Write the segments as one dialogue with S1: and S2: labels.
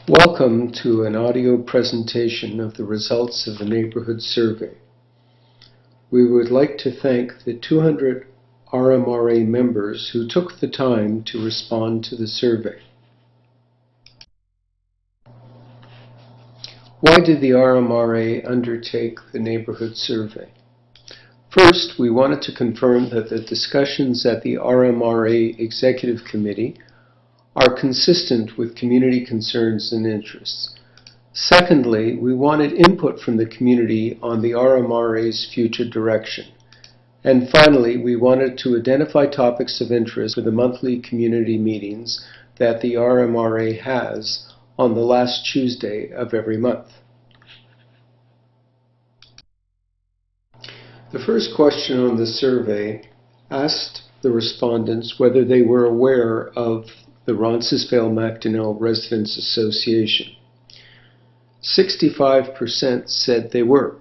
S1: Welcome to an audio presentation of the results of the Neighbourhood survey. We would like to thank the 200 RMRA members who took the time to respond to the survey. Why did the RMRA undertake the Neighbourhood survey? First, we wanted to confirm that the discussions at the RMRA Executive Committee are consistent with community concerns and interests. Secondly, we wanted input from the community on the RMRA's future direction. And finally, we wanted to identify topics of interest for the monthly community meetings that the RMRA has on the last Tuesday of every month. The first question on the survey asked the respondents whether they were aware of the Roncesvalles Macdonell Residents Association. 65% said they were.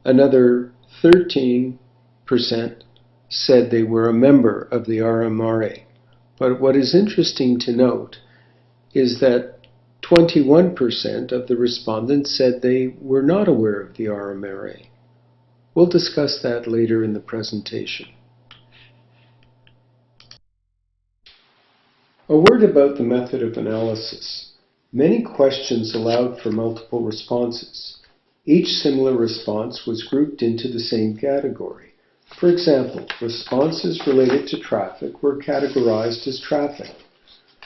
S1: Another 13% said they were a member of the RMRA. But what is interesting to note is that 21% of the respondents said they were not aware of the RMRA. We'll discuss that later in the presentation. A word about the method of analysis. Many questions allowed for multiple responses. Each similar response was grouped into the same category. For example, responses related to traffic were categorized as traffic.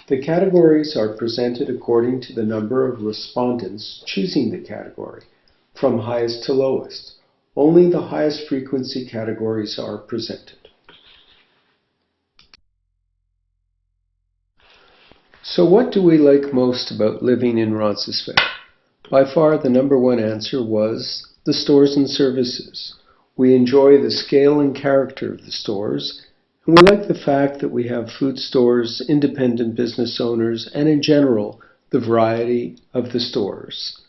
S1: The categories are presented according to the number of respondents choosing the category, from highest to lowest. Only the highest frequency categories are presented. So what do we like most about living in Roncesvalles? By far the number one answer was the stores and services. We enjoy the scale and character of the stores, and we like the fact that we have food stores, independent business owners, and in general, the variety of the stores.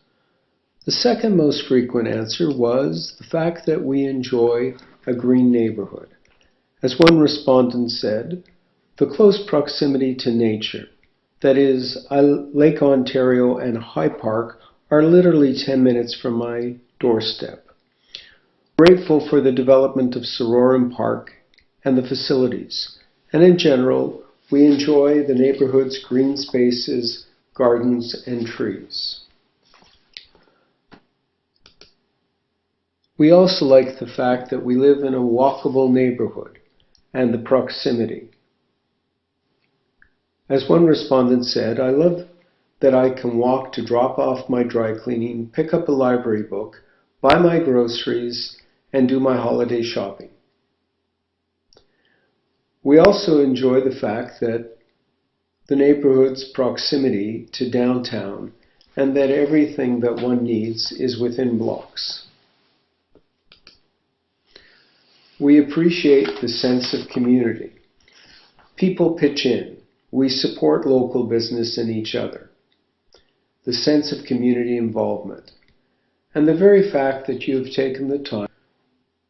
S1: The second most frequent answer was the fact that we enjoy a green neighborhood. As one respondent said, the close proximity to nature. That is, Lake Ontario and High Park are literally 10 minutes from my doorstep. Grateful for the development of Sororan Park and the facilities. And in general, we enjoy the neighborhood's green spaces, gardens, and trees. We also like the fact that we live in a walkable neighborhood and the proximity. As one respondent said, I love that I can walk to drop off my dry cleaning, pick up a library book, buy my groceries, and do my holiday shopping. We also enjoy the fact that the neighborhood's proximity to downtown and that everything that one needs is within blocks. We appreciate the sense of community. People pitch in. We support local business and each other. The sense of community involvement. And the very fact that you have taken the time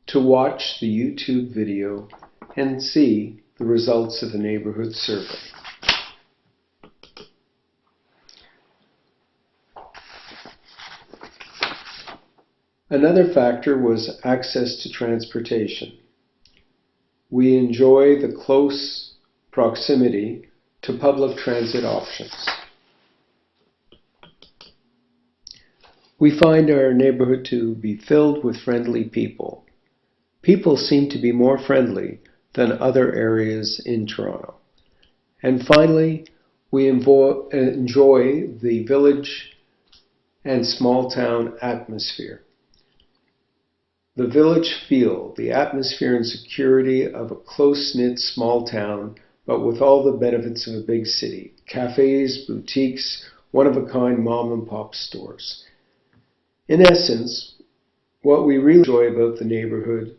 S1: to watch the YouTube video and see the results of the neighborhood survey. Another factor was access to transportation. We enjoy the close proximity to public transit options. We find our neighborhood to be filled with friendly people. People seem to be more friendly than other areas in Toronto. And finally, we enjoy the village and small town atmosphere. The village feel, the atmosphere and security of a close-knit small town, but with all the benefits of a big city. Cafes, boutiques, one-of-a-kind mom-and-pop stores. In essence, what we really enjoy about the neighborhood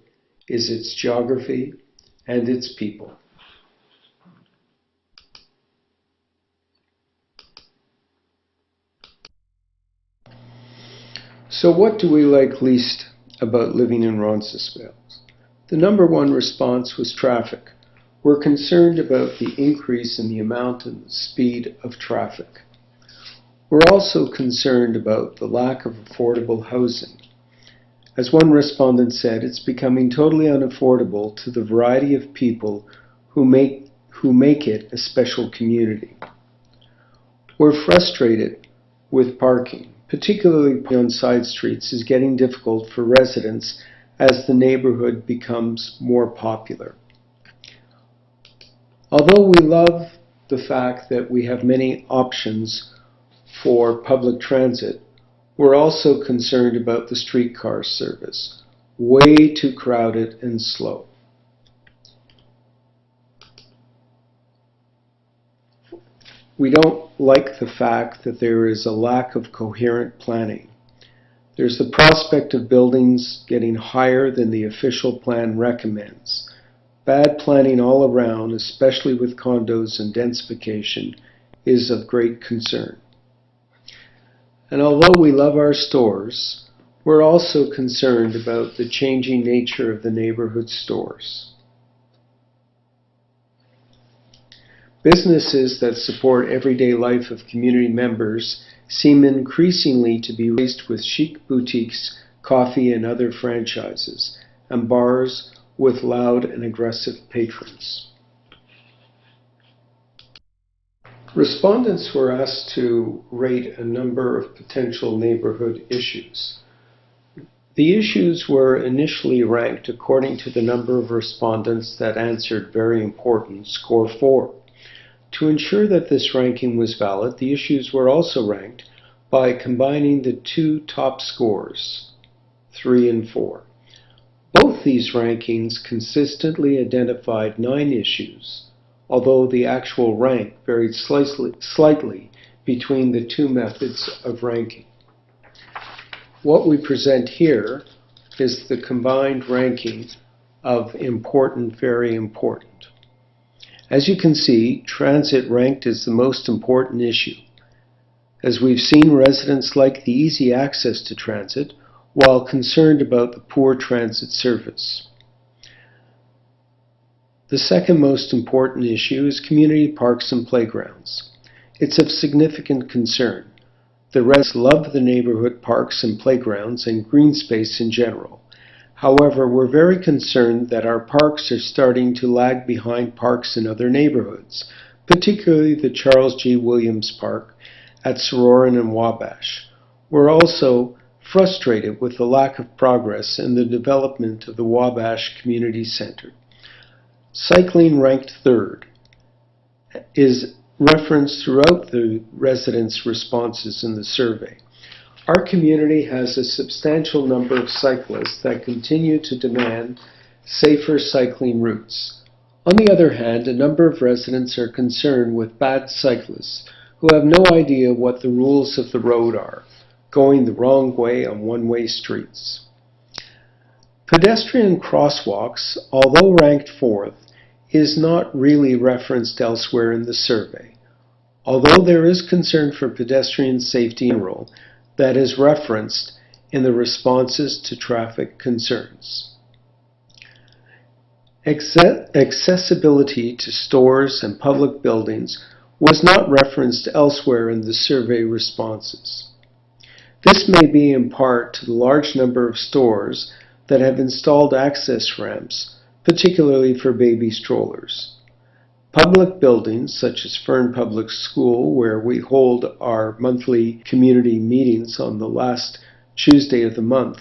S1: is its geography and its people. So what do we like least about living in Roncesvalles? The number one response was traffic. We're concerned about the increase in the amount and the speed of traffic. We're also concerned about the lack of affordable housing. As one respondent said, it's becoming totally unaffordable to the variety of people who make it a special community. We're frustrated with parking, particularly on side streets, is getting difficult for residents as the neighborhood becomes more popular. Although we love the fact that we have many options for public transit, we're also concerned about the streetcar service, way too crowded and slow. We don't like the fact that there is a lack of coherent planning. There's the prospect of buildings getting higher than the official plan recommends. Bad planning all around, especially with condos and densification, is of great concern. And although we love our stores, we're also concerned about the changing nature of the neighborhood stores. Businesses that support everyday life of community members seem increasingly to be replaced with chic boutiques, coffee and other franchises, and bars with loud and aggressive patrons. Respondents were asked to rate a number of potential neighborhood issues. The issues were initially ranked according to the number of respondents that answered very important, score 4. To ensure that this ranking was valid, the issues were also ranked by combining the two top scores, 3 and 4. Both these rankings consistently identified 9 issues, although the actual rank varied slightly between the two methods of ranking. What we present here is the combined ranking of important, very important. As you can see, transit ranked as the most important issue. As we've seen, residents like the easy access to transit, while concerned about the poor transit service. The second most important issue is community parks and playgrounds. It's of significant concern. The residents love the neighborhood parks and playgrounds and green space in general. However, we're very concerned that our parks are starting to lag behind parks in other neighborhoods, particularly the Charles G. Williams Park at Sororan and Wabash. We're also frustrated with the lack of progress in the development of the Wabash Community Center. Cycling ranked 3rd is referenced throughout the residents' responses in the survey. Our community has a substantial number of cyclists that continue to demand safer cycling routes. On the other hand, a number of residents are concerned with bad cyclists who have no idea what the rules of the road are, going the wrong way on one-way streets. Pedestrian crosswalks, although ranked 4th, is not really referenced elsewhere in the survey, although there is concern for pedestrian safety in general that is referenced in the responses to traffic concerns. Accessibility to stores and public buildings was not referenced elsewhere in the survey responses. This may be in part to the large number of stores that have installed access ramps, particularly for baby strollers. Public buildings, such as Fern Public School, where we hold our monthly community meetings on the last Tuesday of the month,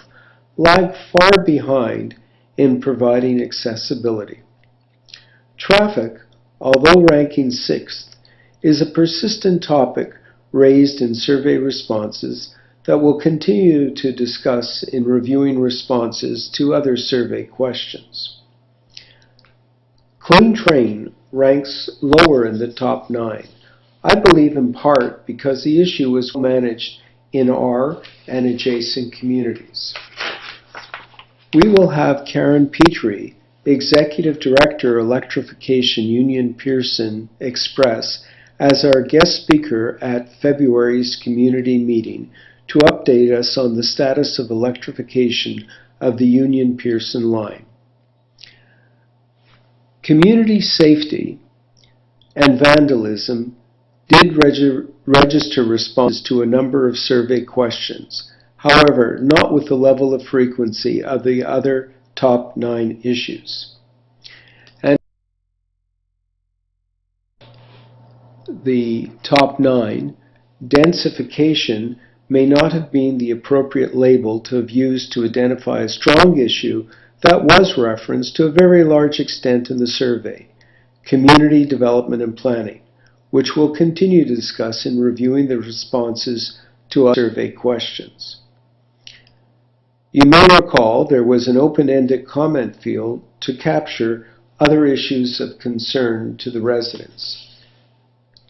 S1: lag far behind in providing accessibility. Traffic, although ranking 6th, is a persistent topic raised in survey responses that we'll continue to discuss in reviewing responses to other survey questions. Clean train ranks lower in the top 9. I believe in part because the issue is managed in our and adjacent communities. We will have Karen Petrie, Executive Director, Electrification Union Pearson Express, as our guest speaker at February's community meeting to update us on the status of electrification of the Union Pearson line. Community safety and vandalism did register responses to a number of survey questions, however, not with the level of frequency of the other top 9 issues. And the top 9, densification may not have been the appropriate label to have used to identify a strong issue that was referenced to a very large extent in the survey, community development and planning, which we'll continue to discuss in reviewing the responses to our survey questions. You may recall there was an open-ended comment field to capture other issues of concern to the residents.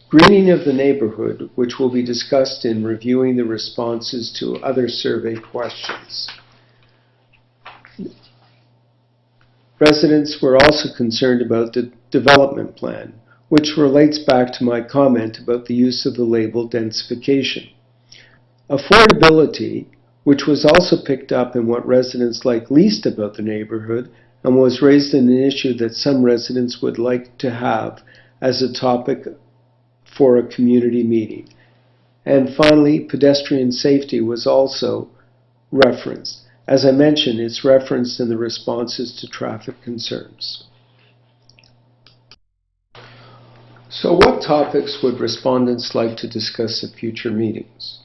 S1: Greening of the neighborhood, which will be discussed in reviewing the responses to other survey questions. Residents were also concerned about the development plan, which relates back to my comment about the use of the label densification. Affordability, which was also picked up in what residents like least about the neighborhood and was raised in an issue that some residents would like to have as a topic for a community meeting. And finally, pedestrian safety was also referenced. As I mentioned, it's referenced in the responses to traffic concerns. So what topics would respondents like to discuss at future meetings?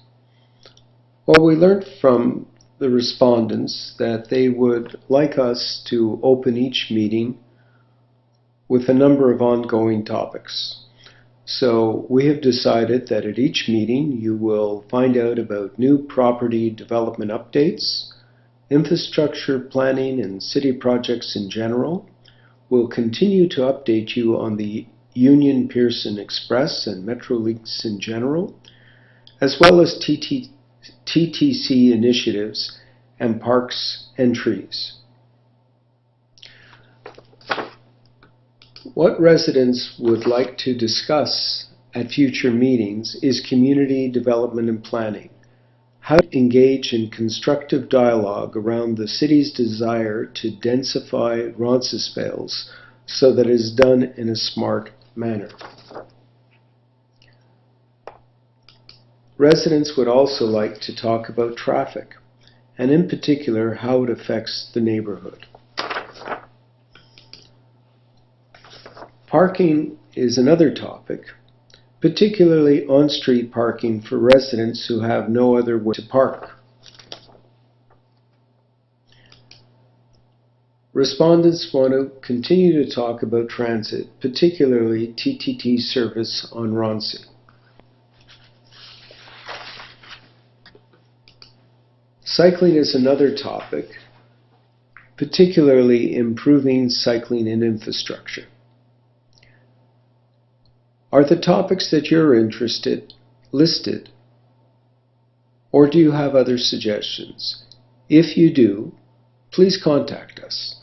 S1: Well, we learned from the respondents that they would like us to open each meeting with a number of ongoing topics. So we have decided that at each meeting you will find out about new property development updates, infrastructure planning and city projects in general. We'll continue to update you on the Union Pearson Express and Metrolinx in general, as well as TTC initiatives and parks and trees. What residents would like to discuss at future meetings is community development and planning. How to engage in constructive dialogue around the city's desire to densify Roncesvalles so that it is done in a smart manner. Residents would also like to talk about traffic, and in particular how it affects the neighborhood. Parking is another topic, particularly on-street parking for residents who have no other way to park. Respondents want to continue to talk about transit, particularly TTT service on Ronci. Cycling is another topic, particularly improving cycling and infrastructure. Are the topics that you're interested listed, or do you have other suggestions? If you do, please contact us.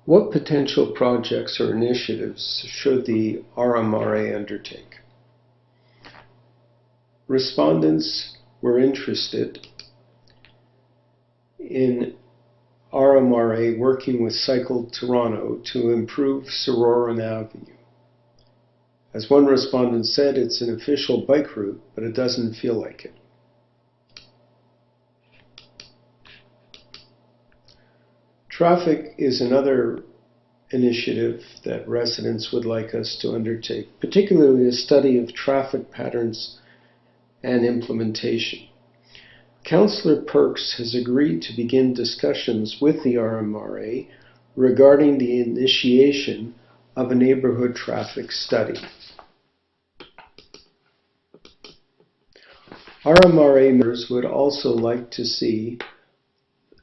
S1: What potential projects or initiatives should the RMRA undertake? Respondents were interested in RMRA working with Cycle Toronto to improve Sororan Avenue. As one respondent said, it's an official bike route, but it doesn't feel like it. Traffic is another initiative that residents would like us to undertake, particularly a study of traffic patterns and implementation. Councillor Perks has agreed to begin discussions with the RMRA regarding the initiation of a neighbourhood traffic study. RMRA members would also like to see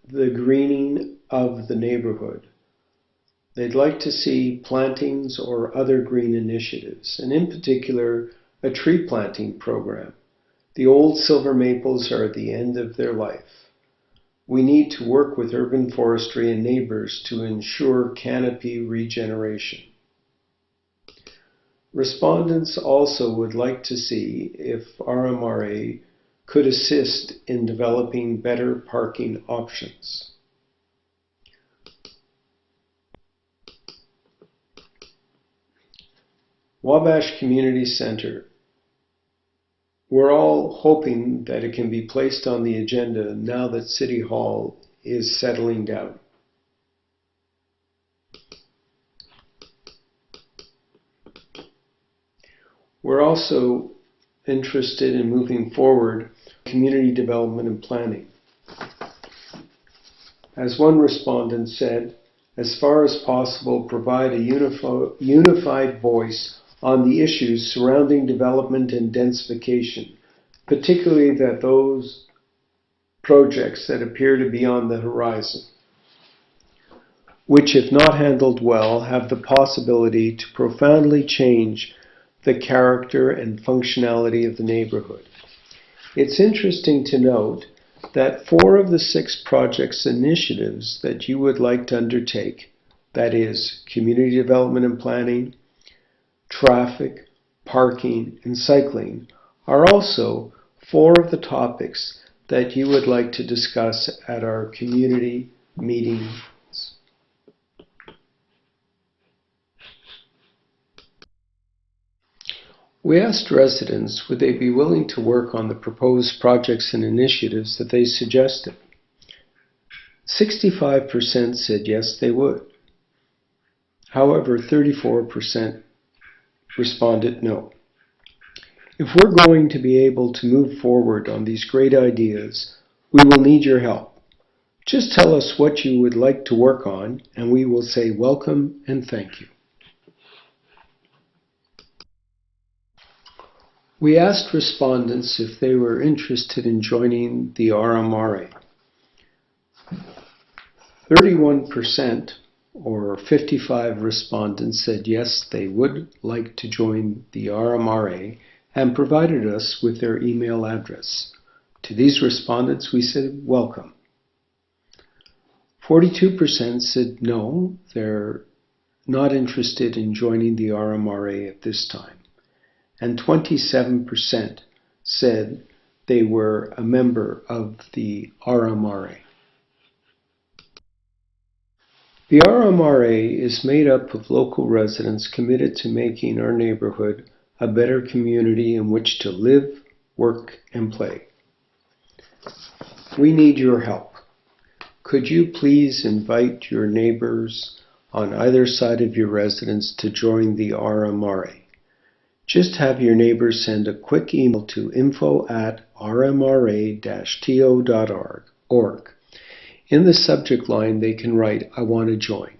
S1: the greening of the neighbourhood. They'd like to see plantings or other green initiatives, and in particular, a tree planting program. The old silver maples are at the end of their life. We need to work with urban forestry and neighbors to ensure canopy regeneration. Respondents also would like to see if RMRA could assist in developing better parking options. Wabash Community Centre. We're all hoping that it can be placed on the agenda now that City Hall is settling down. We're also interested in moving forward community development and planning. As one respondent said, as far as possible, provide a unified voice on the issues surrounding development and densification, particularly that those projects that appear to be on the horizon, which, if not handled well, have the possibility to profoundly change the character and functionality of the neighborhood. It's interesting to note that 4 of the 6 projects initiatives that you would like to undertake, that is, community development and planning, traffic, parking, and cycling, are also 4 of the topics that you would like to discuss at our community meetings. We asked residents would they be willing to work on the proposed projects and initiatives that they suggested. 65% said yes, they would. However, 34% responded no. If we're going to be able to move forward on these great ideas, we will need your help. Just tell us what you would like to work on, and we will say welcome and thank you. We asked respondents if they were interested in joining the RMRA. 31%, or 55 respondents, said yes, they would like to join the RMRA and provided us with their email address. To these respondents, we said welcome. 42% said no, they're not interested in joining the RMRA at this time. And 27% said they were a member of the RMRA. The RMRA is made up of local residents committed to making our neighborhood a better community in which to live, work, and play. We need your help. Could you please invite your neighbors on either side of your residence to join the RMRA? Just have your neighbors send a quick email to info@rmra-to.org. In the subject line, they can write, "I want to join,"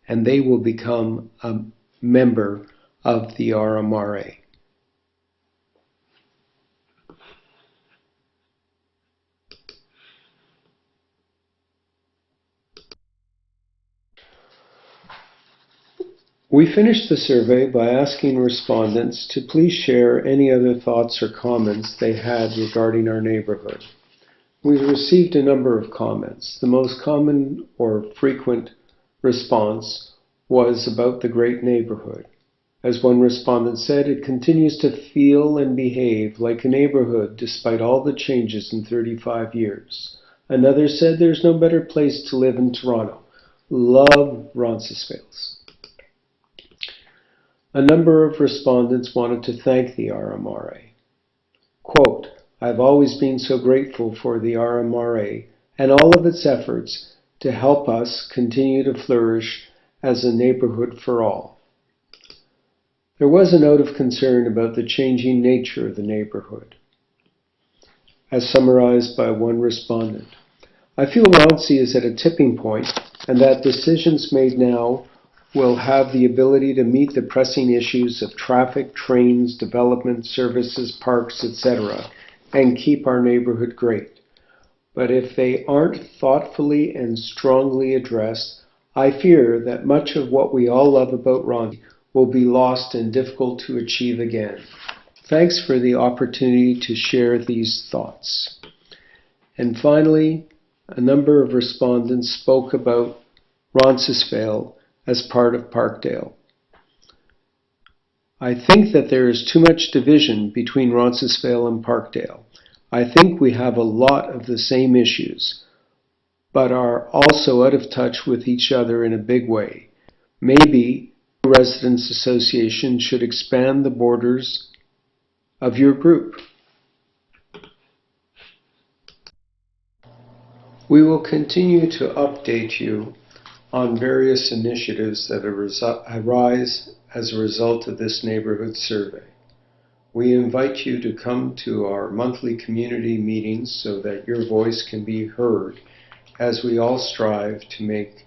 S1: and they will become a member of the RMRA. We finished the survey by asking respondents to please share any other thoughts or comments they had regarding our neighborhood. We received a number of comments. The most common or frequent response was about the great neighborhood. As one respondent said, it continues to feel and behave like a neighborhood despite all the changes in 35 years. Another said, there's no better place to live in Toronto. Love Roncesvalles. A number of respondents wanted to thank the RMRA. Quote, "I've always been so grateful for the RMRA and all of its efforts to help us continue to flourish as a neighborhood for all." There was a note of concern about the changing nature of the neighborhood. As summarized by one respondent, "I feel Ronci is at a tipping point and that decisions made now will have the ability to meet the pressing issues of traffic, trains, development, services, parks, etc., and keep our neighborhood great. But if they aren't thoughtfully and strongly addressed, I fear that much of what we all love about Ronci will be lost and difficult to achieve again. Thanks for the opportunity to share these thoughts." And finally, a number of respondents spoke about Roncesvalles as part of Parkdale. "I think that there is too much division between Roncesvalles and Parkdale. I think we have a lot of the same issues, but are also out of touch with each other in a big way. Maybe the Residents Association should expand the borders of your group. We will continue to update you on various initiatives that arise as a result of this neighborhood survey. We invite you to come to our monthly community meetings so that your voice can be heard as we all strive to make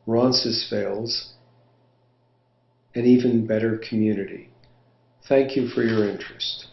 S1: Roncesvalles an even better community. Thank you for your interest.